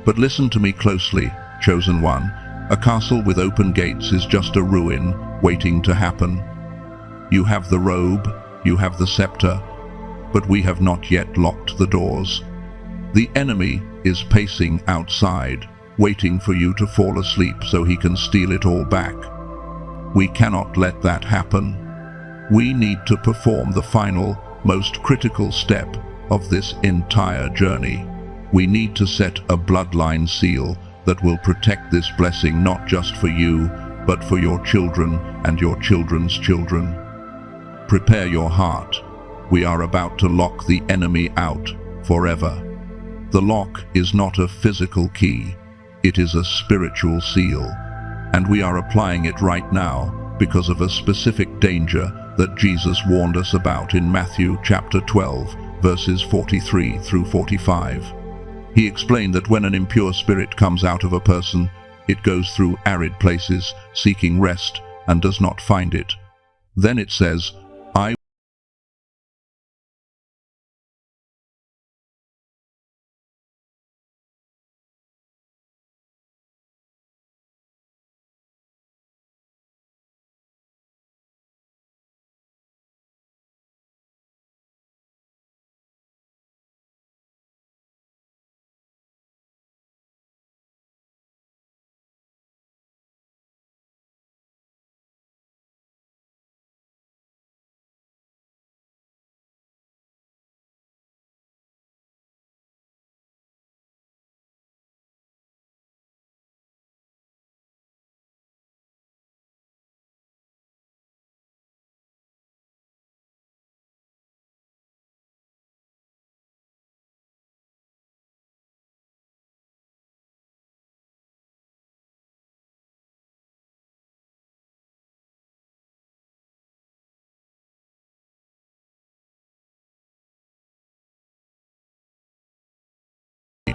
But listen to me closely, chosen one. A castle with open gates is just a ruin waiting to happen. You have the robe, you have the scepter, but we have not yet locked the doors. The enemy is pacing outside, waiting for you to fall asleep so he can steal it all back. We cannot let that happen. We need to perform the final, most critical step of this entire journey. We need to set a bloodline seal that will protect this blessing not just for you, but for your children and your children's children. Prepare your heart. We are about to lock the enemy out forever. The lock is not a physical key. It is a spiritual seal. And we are applying it right now because of a specific danger that Jesus warned us about in Matthew chapter 12, verses 43 through 45. He explained that when an impure spirit comes out of a person, it goes through arid places, seeking rest, and does not find it. Then it says, I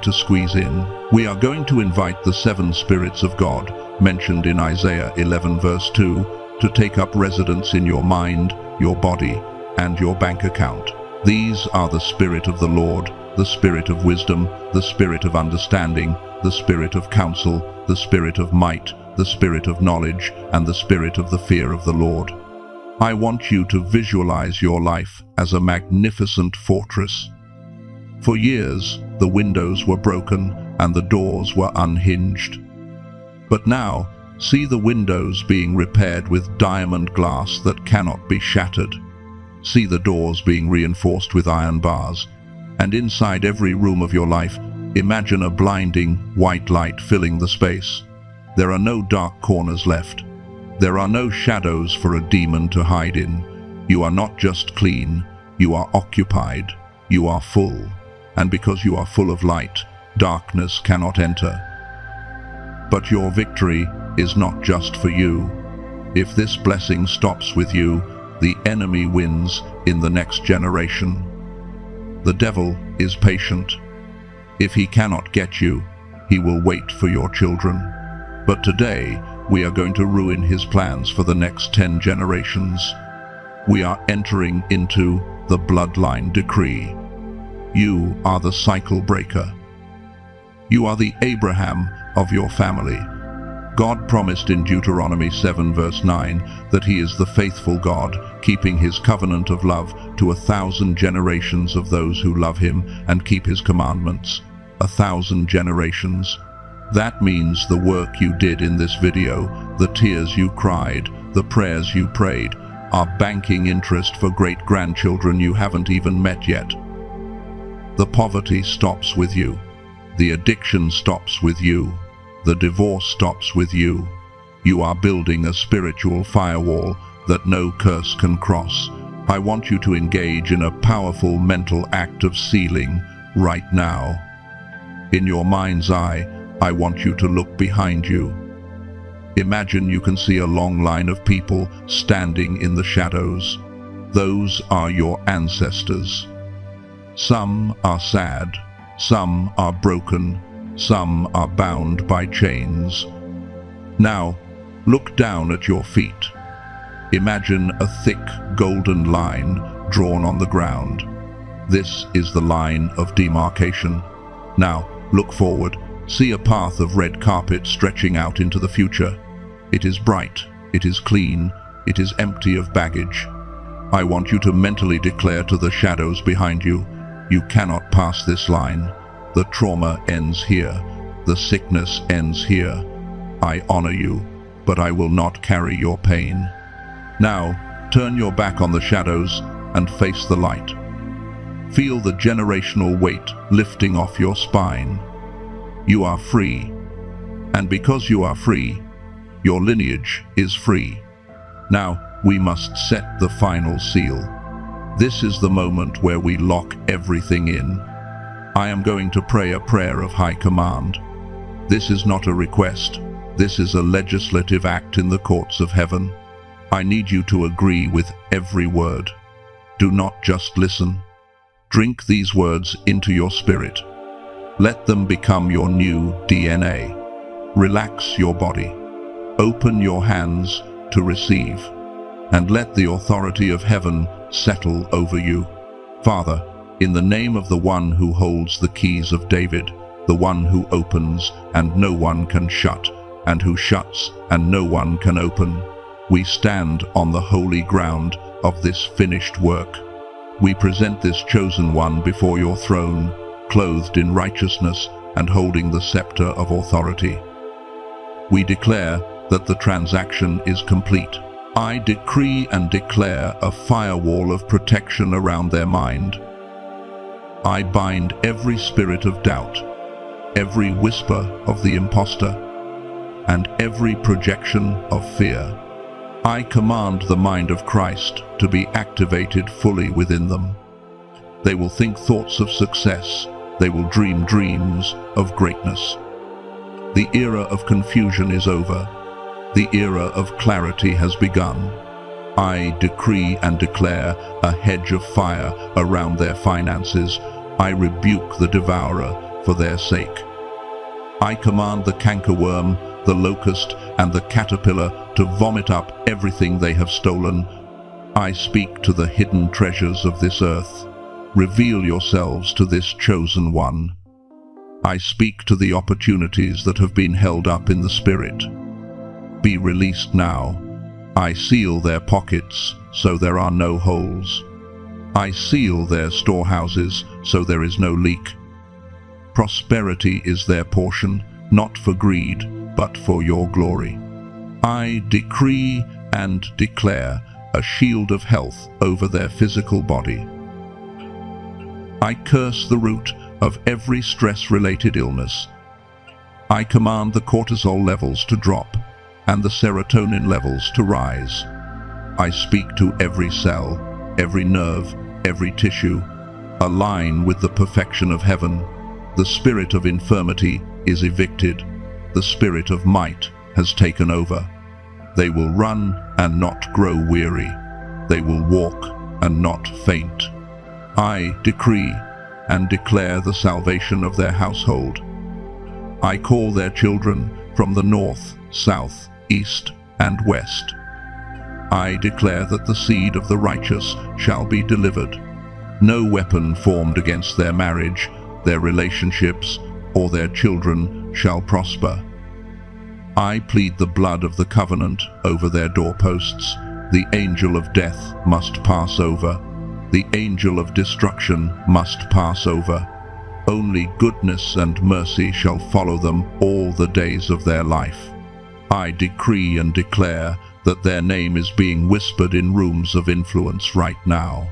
to squeeze in. We are going to invite the 7 spirits of God, mentioned in Isaiah 11 verse 2, to take up residence in your mind, your body, and your bank account. These are the Spirit of the Lord, the Spirit of wisdom, the Spirit of understanding, the Spirit of counsel, the Spirit of might, the Spirit of knowledge, and the Spirit of the fear of the Lord. I want you to visualize your life as a magnificent fortress. For years, the windows were broken and the doors were unhinged. But now, see the windows being repaired with diamond glass that cannot be shattered. See the doors being reinforced with iron bars. And inside every room of your life, imagine a blinding white light filling the space. There are no dark corners left. There are no shadows for a demon to hide in. You are not just clean, you are occupied, you are full. And because you are full of light, darkness cannot enter. But your victory is not just for you. If this blessing stops with you, the enemy wins in the next generation. The devil is patient. If he cannot get you, he will wait for your children. But today, we are going to ruin his plans for the next 10 generations. We are entering into the bloodline decree. You are the cycle breaker. You are the Abraham of your family. God promised in Deuteronomy 7 verse 9 that He is the faithful God, keeping His covenant of love to 1,000 generations of those who love Him and keep His commandments. 1,000 generations. That means the work you did in this video, the tears you cried, the prayers you prayed, are banking interest for great-grandchildren you haven't even met yet. The poverty stops with you. The addiction stops with you. The divorce stops with you. You are building a spiritual firewall that no curse can cross. I want you to engage in a powerful mental act of sealing right now. In your mind's eye, I want you to look behind you. Imagine you can see a long line of people standing in the shadows. Those are your ancestors. Some are sad, some are broken, some are bound by chains. Now, look down at your feet. Imagine a thick golden line drawn on the ground. This is the line of demarcation. Now, look forward. See a path of red carpet stretching out into the future. It is bright, it is clean, it is empty of baggage. I want you to mentally declare to the shadows behind you, you cannot pass this line. The trauma ends here. The sickness ends here. I honor you, but I will not carry your pain. Now, turn your back on the shadows and face the light. Feel the generational weight lifting off your spine. You are free, and because you are free, your lineage is free. Now, we must set the final seal. This is the moment where we lock everything in. I am going to pray a prayer of high command. This is not a request. This is a legislative act in the courts of heaven. I need you to agree with every word. Do not just listen. Drink these words into your spirit. Let them become your new DNA. Relax your body. Open your hands to receive, and let the authority of heaven settle over you. Father, in the name of the one who holds the keys of David, the one who opens and no one can shut, and who shuts and no one can open, we stand on the holy ground of this finished work. We present this chosen one before your throne, clothed in righteousness and holding the scepter of authority. We declare that the transaction is complete. I decree and declare a firewall of protection around their mind. I bind every spirit of doubt, every whisper of the impostor, and every projection of fear. I command the mind of Christ to be activated fully within them. They will think thoughts of success. They will dream dreams of greatness. The era of confusion is over. The era of clarity has begun. I decree and declare a hedge of fire around their finances. I rebuke the devourer for their sake. I command the cankerworm, the locust, and the caterpillar to vomit up everything they have stolen. I speak to the hidden treasures of this earth. Reveal yourselves to this chosen one. I speak to the opportunities that have been held up in the spirit. Be released now. I seal their pockets so there are no holes. I seal their storehouses so there is no leak. Prosperity is their portion, not for greed, but for your glory. I decree and declare a shield of health over their physical body. I curse the root of every stress-related illness. I command the cortisol levels to drop and the serotonin levels to rise. I speak to every cell, every nerve, every tissue. Align with the perfection of heaven. The spirit of infirmity is evicted. The spirit of might has taken over. They will run and not grow weary. They will walk and not faint. I decree and declare the salvation of their household. I call their children from the north, south, east, and west. I declare that the seed of the righteous shall be delivered. No weapon formed against their marriage, their relationships, or their children shall prosper. I plead the blood of the covenant over their doorposts. The angel of death must pass over. The angel of destruction must pass over. Only goodness and mercy shall follow them all the days of their life. I decree and declare that their name is being whispered in rooms of influence right now.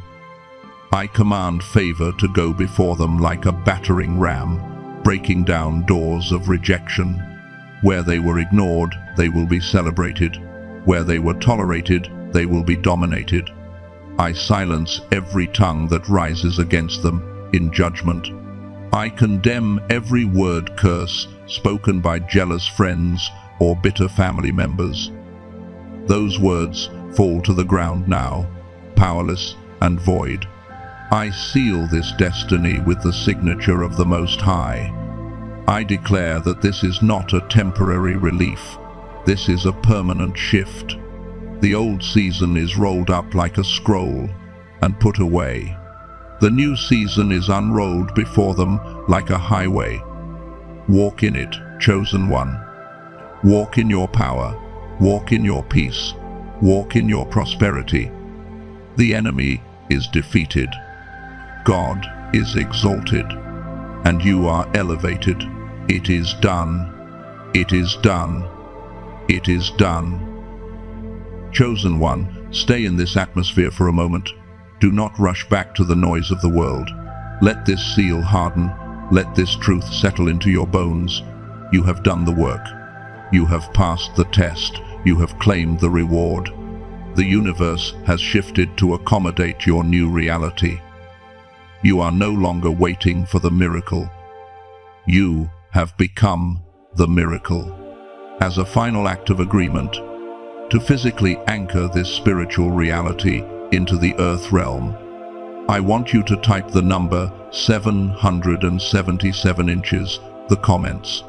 I command favor to go before them like a battering ram, breaking down doors of rejection. Where they were ignored, they will be celebrated. Where they were tolerated, they will be dominated. I silence every tongue that rises against them in judgment. I condemn every word curse spoken by jealous friends, or bitter family members. Those words fall to the ground now, powerless and void. I seal this destiny with the signature of the Most High. I declare that this is not a temporary relief. This is a permanent shift. The old season is rolled up like a scroll and put away. The new season is unrolled before them like a highway. Walk in it, chosen one. Walk in your power. Walk in your peace. Walk in your prosperity. The enemy is defeated. God is exalted, and you are elevated. It is done. It is done. It is done. Chosen one, stay in this atmosphere for a moment. Do not rush back to the noise of the world. Let this seal harden. Let this truth settle into your bones. You have done the work. You have passed the test. You have claimed the reward. The universe has shifted to accommodate your new reality. You are no longer waiting for the miracle. You have become the miracle. As a final act of agreement, to physically anchor this spiritual reality into the earth realm, I want you to type the number 777 inches, the comments.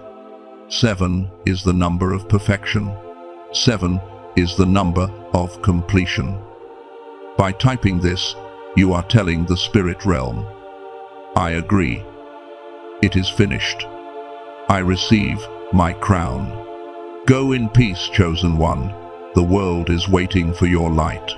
7 is the number of perfection. 7 is the number of completion. By typing this, you are telling the spirit realm, I agree. It is finished. I receive my crown. Go in peace, chosen one. The world is waiting for your light.